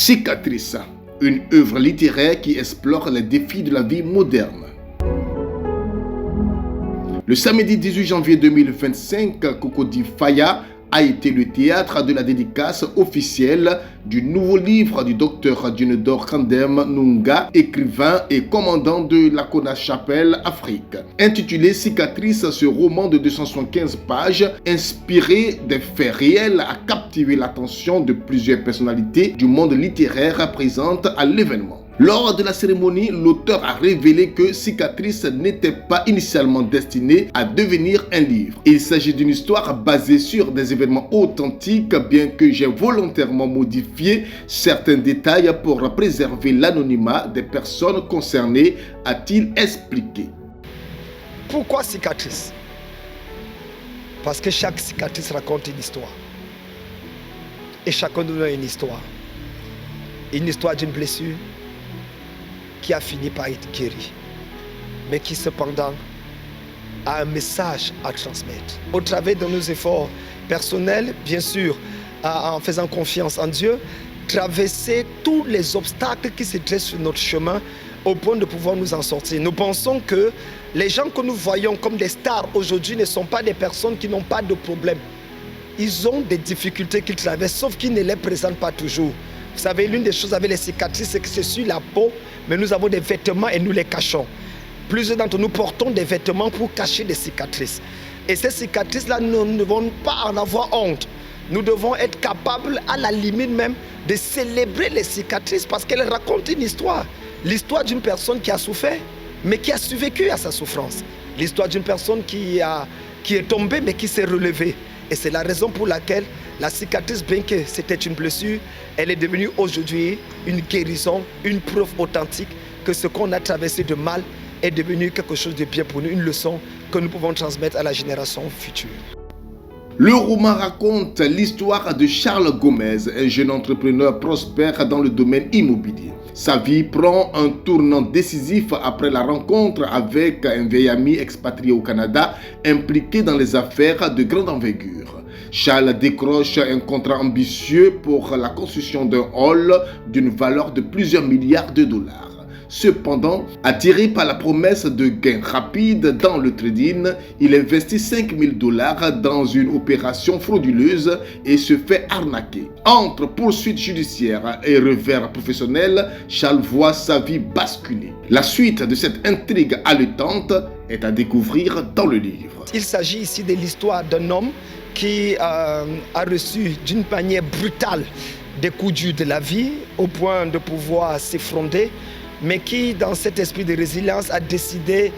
Cicatrice, une œuvre littéraire qui explore les défis de la vie moderne. Le samedi 18 janvier 2025, Cocody Faya a été le théâtre de la dédicace officielle du nouveau livre du docteur Dionedor Kandem Nunga, écrivain et commandant de la Kona Chapelle Afrique. Intitulé Cicatrice, ce roman de 275 pages, inspiré des faits réels, a captivé l'attention de plusieurs personnalités du monde littéraire présentes à l'événement. Lors de la cérémonie, l'auteur a révélé que Cicatrice n'était pas initialement destiné à devenir un livre. Il s'agit d'une histoire basée sur des événements authentiques, bien que j'ai volontairement modifié certains détails pour préserver l'anonymat des personnes concernées, a-t-il expliqué. Pourquoi Cicatrice? Parce que chaque cicatrice raconte une histoire. Et chacun de nous a une histoire. Une histoire d'une blessure qui a fini par être guéri, mais qui cependant a un message à transmettre. Au travers de nos efforts personnels, bien sûr, en faisant confiance en Dieu, traverser tous les obstacles qui se dressent sur notre chemin au point de pouvoir nous en sortir. Nous pensons que les gens que nous voyons comme des stars aujourd'hui ne sont pas des personnes qui n'ont pas de problème. Ils ont des difficultés qu'ils traversent, sauf qu'ils ne les présentent pas toujours. Vous savez, l'une des choses avec les cicatrices, c'est que c'est sur la peau, mais nous avons des vêtements et nous les cachons. Plusieurs d'entre nous portons des vêtements pour cacher des cicatrices. Et ces cicatrices-là, nous ne devons pas en avoir honte. Nous devons être capables, à la limite même, de célébrer les cicatrices parce qu'elles racontent une histoire. L'histoire d'une personne qui a souffert, mais qui a survécu à sa souffrance. L'histoire d'une personne qui est tombée, mais qui s'est relevée. Et c'est la raison pour laquelle la cicatrice, bien que c'était une blessure, elle est devenue aujourd'hui une guérison, une preuve authentique que ce qu'on a traversé de mal est devenu quelque chose de bien pour nous, une leçon que nous pouvons transmettre à la génération future. Le roman raconte l'histoire de Charles Gomez, un jeune entrepreneur prospère dans le domaine immobilier. Sa vie prend un tournant décisif après la rencontre avec un vieil ami expatrié au Canada impliqué dans les affaires de grande envergure. Charles décroche un contrat ambitieux pour la construction d'un hall d'une valeur de plusieurs milliards de dollars. Cependant, attiré par la promesse de gains rapides dans le trading, il investit $5 000 dans une opération frauduleuse et se fait arnaquer. Entre poursuites judiciaires et revers professionnels, Charles voit sa vie basculer. La suite de cette intrigue haletante est à découvrir dans le livre. Il s'agit ici de l'histoire d'un homme qui a reçu d'une manière brutale des coups durs de la vie au point de pouvoir s'effondrer, mais qui, dans cet esprit de résilience, a décidé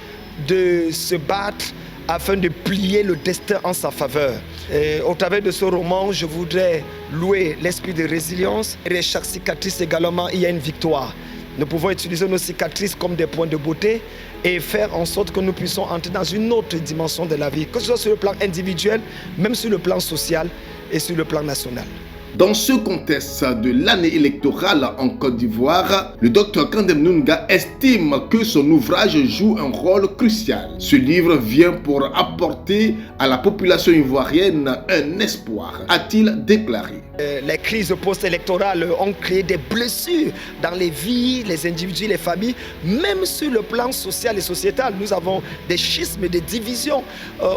de se battre afin de plier le destin en sa faveur. Et au travers de ce roman, je voudrais louer l'esprit de résilience. Et chaque cicatrice également, il y a une victoire. Nous pouvons utiliser nos cicatrices comme des points de beauté et faire en sorte que nous puissions entrer dans une autre dimension de la vie, que ce soit sur le plan individuel, même sur le plan social et sur le plan national. Dans ce contexte de l'année électorale en Côte d'Ivoire, le docteur Kandem Nunga estime que son ouvrage joue un rôle crucial. Ce livre vient pour apporter à la population ivoirienne un espoir, a-t-il déclaré. Les crises post-électorales ont créé des blessures dans les vies, les individus, les familles, même sur le plan social et sociétal. Nous avons des schismes, des divisions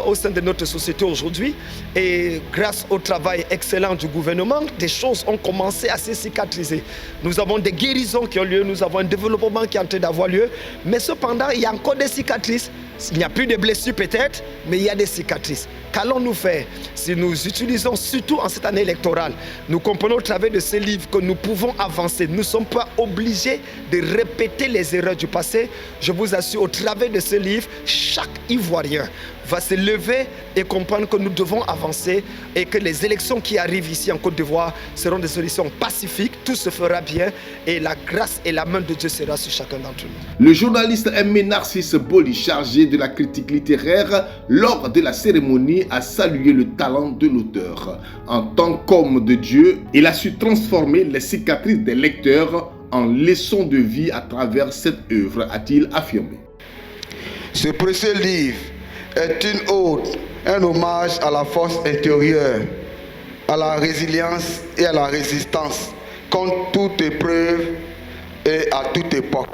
au sein de notre société aujourd'hui. Et grâce au travail excellent du gouvernement, des choses ont commencé à se cicatriser. Nous avons des guérisons qui ont lieu, nous avons un développement qui est en train d'avoir lieu. Mais cependant, il y a encore des cicatrices. Il n'y a plus de blessures peut-être, mais il y a des cicatrices. Qu'allons-nous faire si nous utilisons, surtout en cette année électorale, nous comprenons au travers de ce livre que nous pouvons avancer. Nous ne sommes pas obligés de répéter les erreurs du passé. Je vous assure, au travers de ce livre, chaque Ivoirien va se lever et comprendre que nous devons avancer et que les élections qui arrivent ici en Côte d'Ivoire seront des élections pacifiques, tout se fera bien et la grâce et la main de Dieu sera sur chacun d'entre nous. Le journaliste Aimé Narcisse Boli, chargé de la critique littéraire, lors de la cérémonie, a salué le talent de l'auteur. En tant qu'homme de Dieu, il a su transformer les cicatrices des lecteurs en leçons de vie à travers cette œuvre, a-t-il affirmé. Ce précieux livre est une ode, un hommage à la force intérieure, à la résilience et à la résistance contre toute épreuve et à toute époque.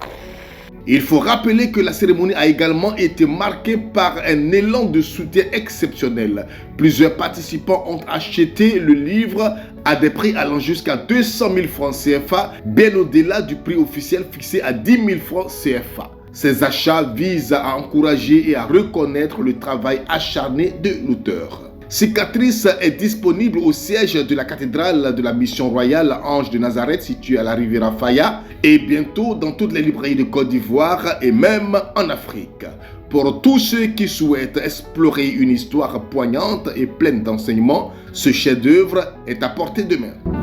Il faut rappeler que la cérémonie a également été marquée par un élan de soutien exceptionnel. Plusieurs participants ont acheté le livre à des prix allant jusqu'à 200 000 francs CFA, bien au-delà du prix officiel fixé à 10 000 francs CFA. Ces achats visent à encourager et à reconnaître le travail acharné de l'auteur. Cicatrice est disponible au siège de la cathédrale de la Mission Royale Ange de Nazareth située à la Riviera Faya et bientôt dans toutes les librairies de Côte d'Ivoire et même en Afrique. Pour tous ceux qui souhaitent explorer une histoire poignante et pleine d'enseignements, ce chef-d'œuvre est à portée de main.